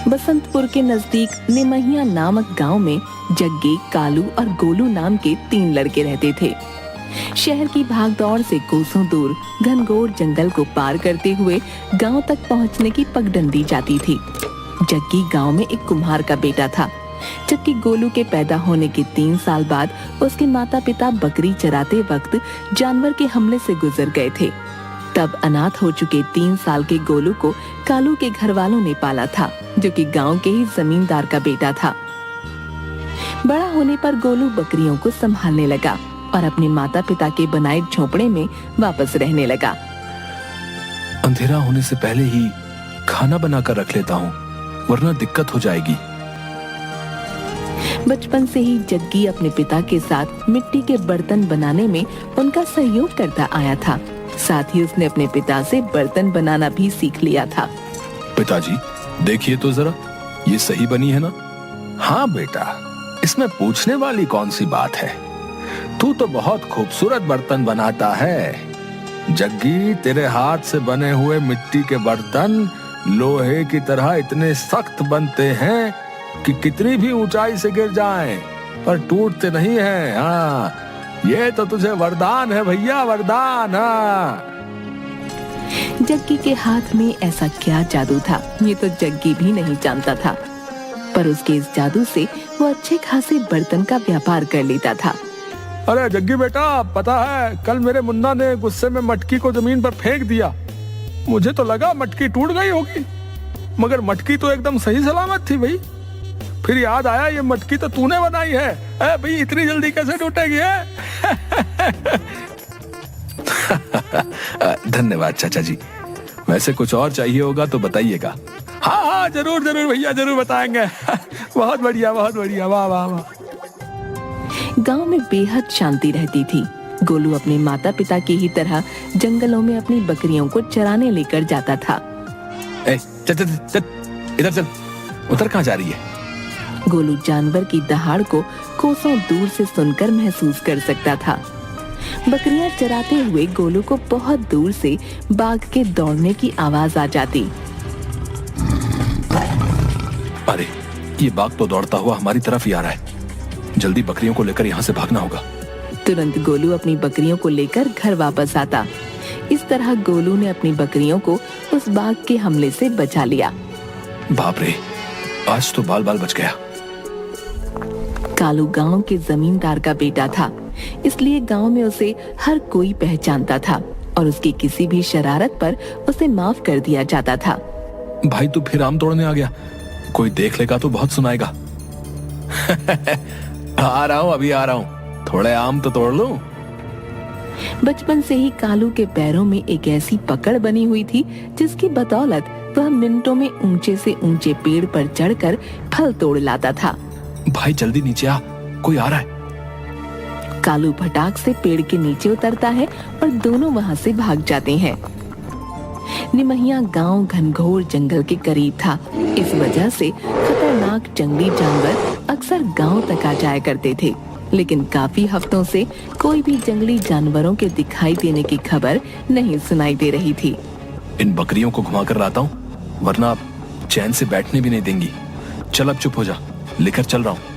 बसंतपुर के नजदीक निमहिया नामक गांव में जग्गी, कालू और गोलू नाम के 3 लड़के रहते थे। शहर की भागदौड़ से कोसों दूर घनघोर जंगल को पार करते हुए गांव तक पहुंचने की पगडंडी जाती थी। जग्गी गांव में एक कुम्हार का बेटा था, जबकि गोलू के पैदा होने के 3 साल बाद उसके माता पिता बकरी चराते वक्त जानवर के हमले से गुजर गए थे। तब अनाथ हो चुके 3 साल के गोलू को कालू के घर वालों ने पाला था, जो कि गांव के ही जमींदार का बेटा था। बड़ा होने पर गोलू बकरियों को संभालने लगा और अपने माता पिता के बनाए झोपड़े में वापस रहने लगा। अंधेरा होने से पहले ही खाना बनाकर रख लेता हूँ, वरना दिक्कत हो जाएगी। बचपन से ही जग्गी अपने पिता के साथ मिट्टी के बर्तन बनाने में उनका सहयोग करता आया था। साथ ही उसने अपने पिता से बर्तन बनाना भी सीख लिया था। पिताजी, देखिए तो जरा, ये सही बनी है ना? हाँ बेटा, इसमें पूछने वाली कौन सी बात है? तू तो बहुत खूबसूरत बर्तन बनाता है। जग्गी, तेरे हाथ से बने हुए मिट्टी के बर्तन लोहे की तरह इतने सख्त बनते हैं कि कितनी भी ऊंचाई से गिर जाएं, पर टूटते नहीं हैं। हाँ, ये तो तुझे वरदान है भैया, वरदान। हाँ। जग्गी के हाथ में ऐसा क्या जादू था, ये तो जग्गी भी नहीं जानता था, पर उसके इस जादू से वो अच्छे खासे बर्तन का व्यापार कर लेता था। अरे जग्गी बेटा, पता है कल मेरे मुन्ना ने गुस्से में मटकी को जमीन पर फेंक दिया। मुझे तो लगा मटकी टूट गई होगी, मगर मटकी तो एकदम सही सलामत थी भाई। फिर याद आया ये मटकी तो तूने बनाई है। भाई इतनी जल्दी कैसे टूटेगी है? धन्यवाद चाचा जी। वैसे कुछ और चाहिए होगा तो बताइएगा। हाँ हाँ, जरूर जरूर भैया, जरूर बताएंगे। बहुत बढ़िया, बहुत बढ़िया, वाह वाह वाह। गांव में बेहद शांति रहती थी। गोलू अपने माता पिता की ही तरह जंगलों में अपनी बकरियों को चराने लेकर जाता था। चल चल चल, इधर चल। उधर कहाँ जा रही है? गोलू जानवर की दहाड़ को कोसों दूर से सुनकर महसूस कर सकता था। बकरियां चराते हुए गोलू को बहुत दूर से बाघ के दौड़ने की आवाज आ जाती। अरे, ये बाघ तो दौड़ता हुआ हमारी तरफ ही आ रहा है। जल्दी बकरियों को लेकर यहाँ से भागना होगा। तुरंत गोलू अपनी बकरियों को लेकर घर वापस आता। इस तरह गोलू ने अपनी बकरियों को उस बाघ के हमले से बचा लिया। बाप रे, आज तो बाल बाल बच गया। कालू गांव के जमींदार का बेटा था, इसलिए गांव में उसे हर कोई पहचानता था और उसकी किसी भी शरारत पर उसे माफ कर दिया जाता था। भाई तू फिर आम तोड़ने आ गया, कोई देख लेगा तो बहुत सुनाएगा। आ रहा हूँ, अभी आ रहा हूँ, थोड़े आम तो तोड़ लूं। बचपन से ही कालू के पैरों में एक ऐसी पकड़ बनी हुई थी जिसकी बदौलत वह मिनटों में ऊंचे से ऊंचे पेड़ पर चढ़कर फल तोड़ लाता था। भाई जल्दी नीचे आ, कोई आ रहा है। कालू फटाक से पेड़ के नीचे उतरता है और दोनों वहां से भाग जाते हैं। निमहिया गांव घनघोर जंगल के करीब था, इस वजह से खतरनाक जंगली जानवर अक्सर गांव तक आ जाया करते थे, लेकिन काफी हफ्तों से कोई भी जंगली जानवरों के दिखाई देने की खबर नहीं सुनाई दे रही थी। इन बकरियों को घुमा कर लाता हूँ, वरना चैन से बैठने भी नहीं देंगी। चल अब चुप हो जा, लेकर चल रहा हूँ।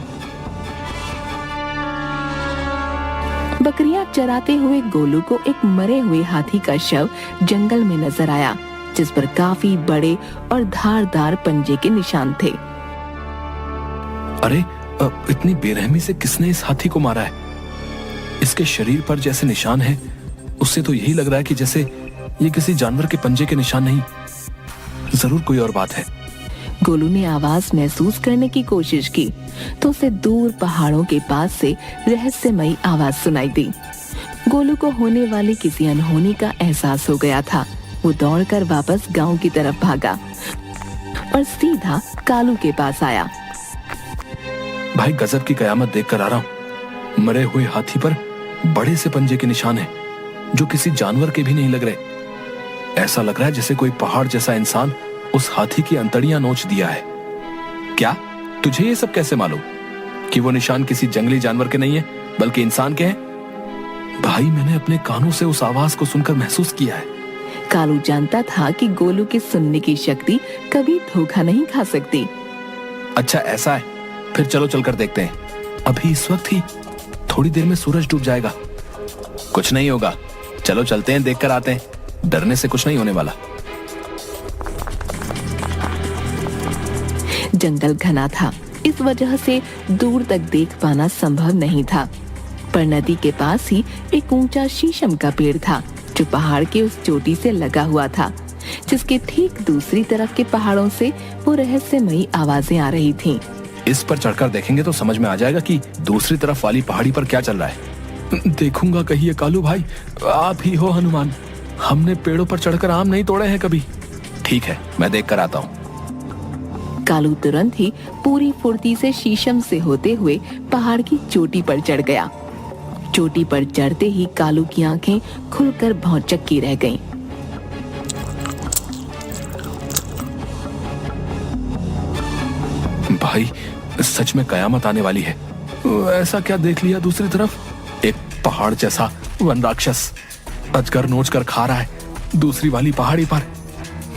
बकरियां चराते हुए गोलू को एक मरे हुए हाथी का शव जंगल में नजर आया, जिस पर काफी बड़े और धारदार पंजे के निशान थे। अरे, इतनी बेरहमी से किसने इस हाथी को मारा है? इसके शरीर पर जैसे निशान है, उससे तो यही लग रहा है कि जैसे ये किसी जानवर के पंजे के निशान नहीं, जरूर कोई और बात है। गोलू ने आवाज महसूस करने की कोशिश की तो उसे दूर पहाड़ों के पास से रहस्यमयी आवाज सुनाई दी। गोलू को होने वाली किसी अनहोनी का एहसास हो गया था। वो दौड़कर वापस गांव की तरफ भागा और सीधा कालू के पास आया। भाई गजब की कयामत देखकर आ रहा हूँ। मरे हुए हाथी पर बड़े से पंजे के निशान हैं, जो किसी जानवर के भी नहीं लग रहे। ऐसा लग रहा है जैसे कोई पहाड़ जैसा इंसान उस हाथी की अंतड़ियां नोच दिया है। क्या तुझे ये सब कैसे मालूम कि वो निशान किसी जंगली जानवर के नहीं है, बल्कि इंसान के हैं? भाई मैंने अपने कानों से उस आवाज को सुनकर महसूस किया है। कालू जानता था कि गोलू की सुनने की शक्ति कभी धोखा नहीं खा सकती, अच्छा ऐसा है, फिर चलो चलकर देखते हैं। अभी इस वक्त ही? थोड़ी देर में सूरज डूब जाएगा। कुछ नहीं होगा, चलो चलते हैं, देखकर आते हैं। डरने से कुछ नहीं होने वाला। जंगल घना था, इस वजह से दूर तक देख पाना संभव नहीं था, पर नदी के पास ही एक ऊंचा शीशम का पेड़ था जो पहाड़ के उस चोटी से लगा हुआ था, जिसके ठीक दूसरी तरफ के पहाड़ों से वो रहस्यमयी आवाजें आ रही थीं। इस पर चढ़कर देखेंगे तो समझ में आ जाएगा कि दूसरी तरफ वाली पहाड़ी पर क्या चल रहा है। देखूंगा कहिए कालू भाई, आप ही हो हनुमान। हमने पेड़ों पर चढ़कर आम नहीं तोड़े हैं कभी। ठीक है, मैं देख कर आता हूँ। कालू तुरंत ही पूरी फुर्ती से शीशम से होते हुए पहाड़ की चोटी पर चढ़ गया। चोटी पर चढ़ते ही कालू की आंखें खुलकर भौचक्की रह गईं। भाई, सच में कयामत आने वाली है। ऐसा क्या देख लिया दूसरी तरफ? एक पहाड़ जैसा वन राक्षस अजगर नोच कर खा रहा है दूसरी वाली पहाड़ी पर।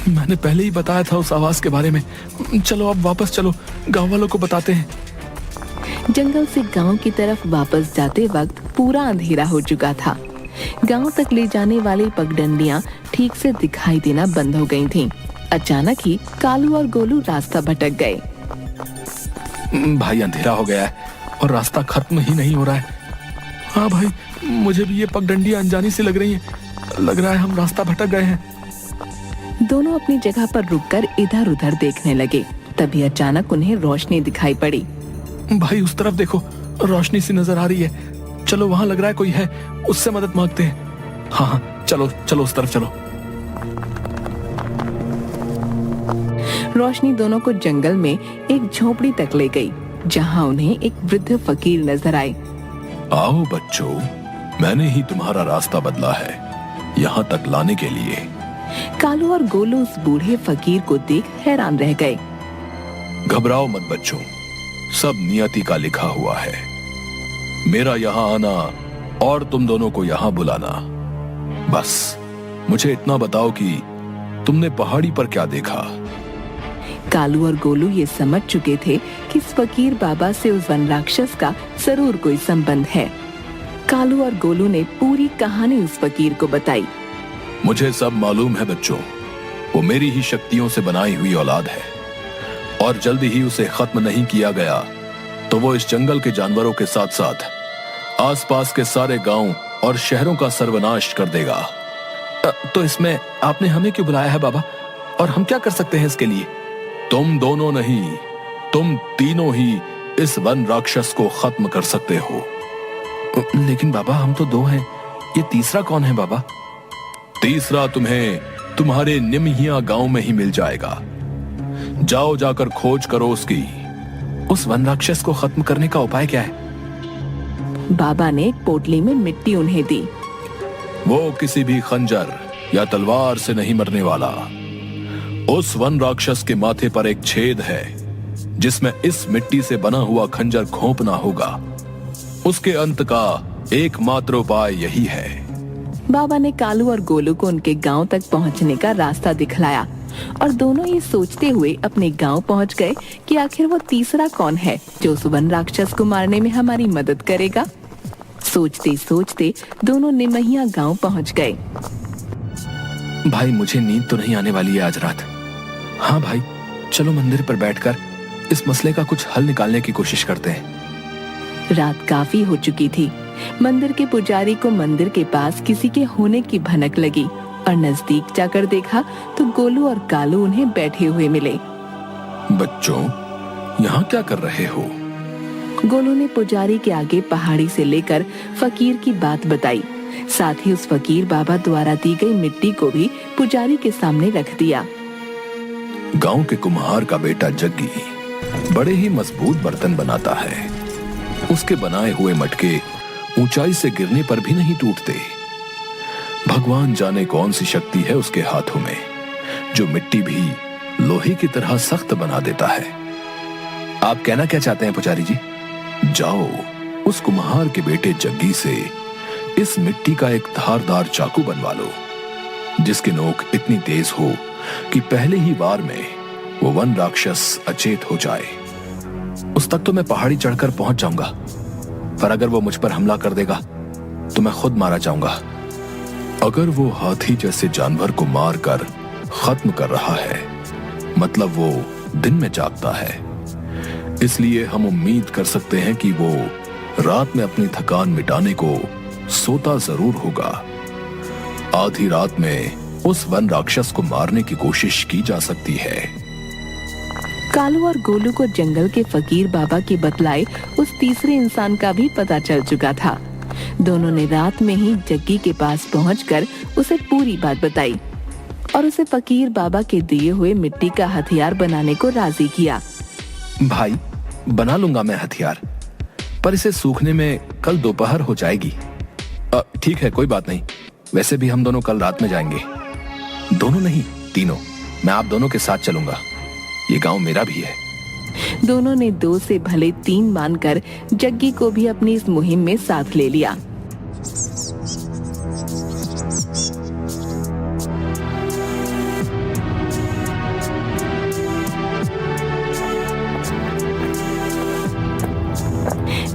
मैंने पहले ही बताया था उस आवाज के बारे में। चलो अब वापस चलो, गांव वालों को बताते हैं। जंगल से गांव की तरफ वापस जाते वक्त पूरा अंधेरा हो चुका था। गांव तक ले जाने वाली पगडंडियां ठीक से दिखाई देना बंद हो गई थीं। अचानक ही कालू और गोलू रास्ता भटक गए। भाई, अंधेरा हो गया है और रास्ता खत्म ही नहीं हो रहा है। हाँ भाई, मुझे भी ये पगडंडियां अनजानी सी लग रही हैं। लग रहा है हम रास्ता भटक गए हैं। दोनों अपनी जगह पर रुककर इधर उधर देखने लगे। तभी अचानक उन्हें रोशनी दिखाई पड़ी। भाई, उस तरफ देखो, रोशनी सी नजर आ रही है। चलो, वहां लग रहा है कोई है, उससे मदद मांगते हैं। हाँ, चलो चलो उस तरफ चलो। रोशनी दोनों को जंगल में एक झोपड़ी तक ले गई, जहां उन्हें एक वृद्ध फकीर नजर आए। आओ बच्चों, मैंने ही तुम्हारा रास्ता बदला है यहाँ तक लाने के लिए। कालू और गोलू उस बूढ़े फकीर को देख हैरान रह गए। घबराओ मत बच्चों, सब नियति का लिखा हुआ है। मेरा यहाँ आना और तुम दोनों को यहाँ बुलाना। बस मुझे इतना बताओ कि तुमने पहाड़ी पर क्या देखा। कालू और गोलू ये समझ चुके थे कि इस फकीर बाबा से उस वन राक्षस का जरूर कोई संबंध है। कालू और गोलू ने पूरी कहानी उस फकीर को बताई। मुझे सब मालूम है बच्चों, वो मेरी ही शक्तियों से बनाई हुई औलाद है और जल्दी ही उसे खत्म नहीं किया गया तो वो इस जंगल के जानवरों के साथ साथ आसपास के सारे गांव और शहरों का सर्वनाश कर देगा। तो इसमें आपने हमें क्यों बुलाया है बाबा, और हम क्या कर सकते हैं इसके लिए? तुम दोनों नहीं, तुम तीनों ही इस वन राक्षस को खत्म कर सकते हो। लेकिन बाबा, हम तो दो हैं, ये तीसरा कौन है बाबा? तीसरा तुम्हें तुम्हारे निमहिया गांव में ही मिल जाएगा। जाओ, जाकर खोज करो उसकी। उस वन राक्षस को खत्म करने का उपाय क्या है? बाबा ने एक पोटली में मिट्टी उन्हें दी। वो किसी भी खंजर या तलवार से नहीं मरने वाला। उस वन राक्षस के माथे पर एक छेद है जिसमें इस मिट्टी से बना हुआ खंजर घोंपना होगा। उसके अंत का एकमात्र उपाय यही है। बाबा ने कालू और गोलू को उनके गांव तक पहुंचने का रास्ता दिखलाया और दोनों ये सोचते हुए अपने गांव पहुंच गए कि आखिर वो तीसरा कौन है जो उस वन राक्षस को मारने में हमारी मदद करेगा। सोचते सोचते दोनों निमहिया गांव पहुंच गए। भाई, मुझे नींद तो नहीं आने वाली है आज रात। हाँ भाई, चलो मंदिर पर बैठकर इस मसले का कुछ हल निकालने की कोशिश करते हैं। रात काफी हो चुकी थी। मंदिर के पुजारी को मंदिर के पास किसी के होने की भनक लगी और नजदीक जाकर देखा तो गोलू और कालू उन्हें बैठे हुए मिले। बच्चों, यहाँ क्या कर रहे हो? गोलू ने पुजारी के आगे पहाड़ी से लेकर फकीर की बात बताई। साथ ही उस फकीर बाबा द्वारा दी गई मिट्टी को भी पुजारी के सामने रख दिया। गांव के कुम्हार का बेटा जग्गी बड़े ही मजबूत बर्तन बनाता है। उसके बनाए हुए मटके ऊंचाई से गिरने पर भी नहीं टूटते। भगवान जाने कौन सी शक्ति है उसके हाथों में, जो मिट्टी भी लोहे की तरह सख्त बना देता है। आप कहना क्या चाहते हैं पुजारी जी? जाओ, उस कुम्हार के बेटे जग्गी से इस मिट्टी का एक धारदार चाकू बनवा लो, जिसकी नोक इतनी तेज हो कि पहले ही वार में वो वन राक्षस अचेत हो जाए। उस तक तो मैं पहाड़ी चढ़कर पहुंच जाऊंगा, पर अगर वो मुझ पर हमला कर देगा तो मैं खुद मारा जाऊंगा। अगर वो हाथी जैसे जानवर को मारकर खत्म कर रहा है, मतलब वो दिन में जागता है, इसलिए हम उम्मीद कर सकते हैं कि वो रात में अपनी थकान मिटाने को सोता जरूर होगा। आधी रात में उस वन राक्षस को मारने की कोशिश की जा सकती है। कालू और गोलू को जंगल के फकीर बाबा के बतलाए उस तीसरे इंसान का भी पता चल चुका था। दोनों ने रात में ही जग्गी के पास पहुंचकर उसे पूरी बात बताई और उसे फकीर बाबा के दिए हुए मिट्टी का हथियार बनाने को राजी किया। भाई, बना लूंगा मैं हथियार, पर इसे सूखने में कल दोपहर हो जाएगी। ठीक है, कोई बात नहीं। वैसे भी हम दोनों कल रात में जाएंगे। दोनों नहीं, तीनों। मैं आप दोनों के साथ चलूंगा। ये गांव मेरा भी है। दोनों ने 2 से भले 3 मानकर जग्गी को भी अपनी इस मुहिम में साथ ले लिया।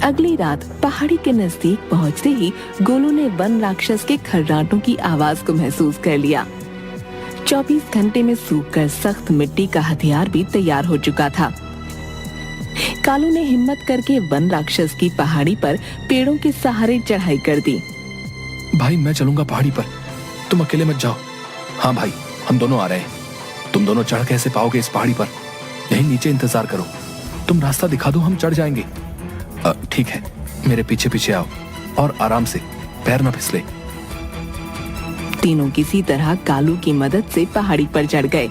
अगली रात पहाड़ी के नजदीक पहुंचते ही गोलू ने वन राक्षस के खर्राटों की आवाज को महसूस कर लिया। 24 घंटे में सूखकर सख्त मिट्टी का हथियार भी तैयार हो चुका था। कालू ने हिम्मत करके वन राक्षस की पहाड़ी पर पेड़ों के सहारे चढ़ाई कर दी। भाई, मैं चलूंगा पहाड़ी पर, तुम अकेले मत जाओ। हाँ भाई, हम दोनों आ रहे हैं। तुम दोनों चढ़ कैसे पाओगे इस पहाड़ी पर? यहीं नीचे इंतजार करो, तुम रास्ता दिखा दो, हम चढ़ जाएंगे। ठीक है, मेरे पीछे पीछे आओ और आराम से, पैर न फिसले। तीनों किसी तरह कालू की मदद से पहाड़ी पर चढ़ गए।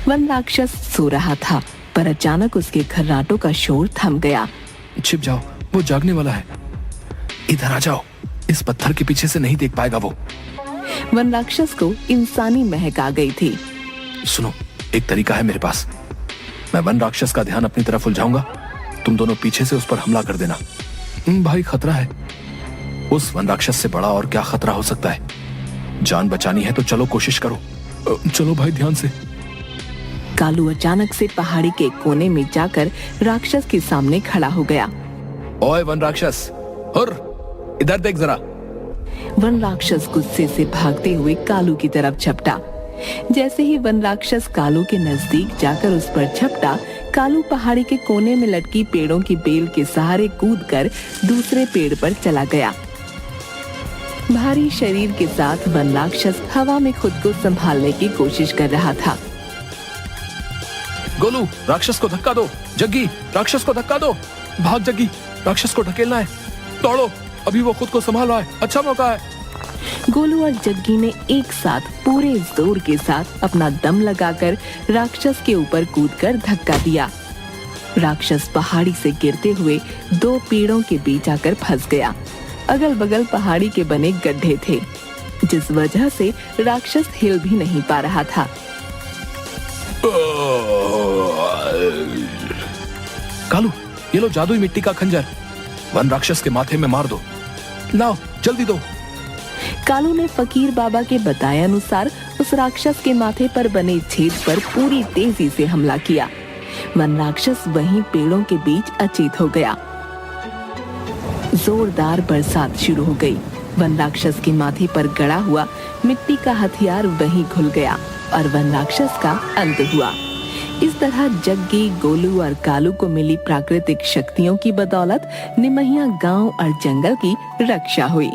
वन राक्षस सो रहा था, पर अचानक उसके खर्राटों का शोर थम गया। छिप जाओ, वो जागने वाला है। इधर आ जाओ, इस पत्थर के पीछे से नहीं देख पाएगा वो। वन राक्षस को इंसानी महक आ गई थी। सुनो, एक तरीका है मेरे पास। मैं वन राक्षस का ध्यान अपनी तरफ उलझाऊंगा, तुम दोनों पीछे से उस पर हमला कर देना। भाई, खतरा है। उस वन राक्षस से बड़ा और क्या खतरा हो सकता है? जान बचानी है तो चलो, कोशिश करो। चलो भाई, ध्यान से। कालू अचानक से पहाड़ी के कोने में जाकर राक्षस के सामने खड़ा हो गया। ओए वन राक्षस, हुर, इधर देख जरा। वन राक्षस गुस्से से भागते हुए कालू की तरफ झपटा। जैसे ही वन राक्षस कालू के नजदीक जाकर उस पर झपटा, कालू पहाड़ी के कोने में लटकी पेड़ों की बेल के सहारे कूदकर दूसरे पेड़ पर चला गया। भारी शरीर के साथ वन राक्षस हवा में खुद को संभालने की कोशिश कर रहा था। गोलू, राक्षस को धक्का दो। जग्गी, राक्षस को धक्का दो। भाग जग्गी, राक्षस को ढकेलना है। दौड़ो, अभी वो खुद को संभाल रहा है, अच्छा मौका है। गोलू और जग्गी ने एक साथ पूरे जोर के साथ अपना दम लगाकर राक्षस के ऊपर कूदकर धक्का दिया। राक्षस पहाड़ी से गिरते हुए 2 पेड़ों के बीच आकर फंस गया। अगल बगल पहाड़ी के बने गड्ढे थे, जिस वजह से राक्षस हिल भी नहीं पा रहा था। कालू, ये लो जादुई मिट्टी का खंजर, वन राक्षस के माथे में मार दो। लाओ, जल्दी दो। कालू ने फकीर बाबा के बताए अनुसार उस राक्षस के माथे पर बने छेद पर पूरी तेजी से हमला किया। वन राक्षस वहीं पेड़ों के बीच अचेत हो गया। जोरदार बरसात शुरू हो गई। वन राक्षस के माथे पर गड़ा हुआ मिट्टी का हथियार वहीं घुल गया और वन राक्षस का अंत हुआ। इस तरह जग्गी, गोलू और कालू को मिली प्राकृतिक शक्तियों की बदौलत निमहिया गांव और जंगल की रक्षा हुई।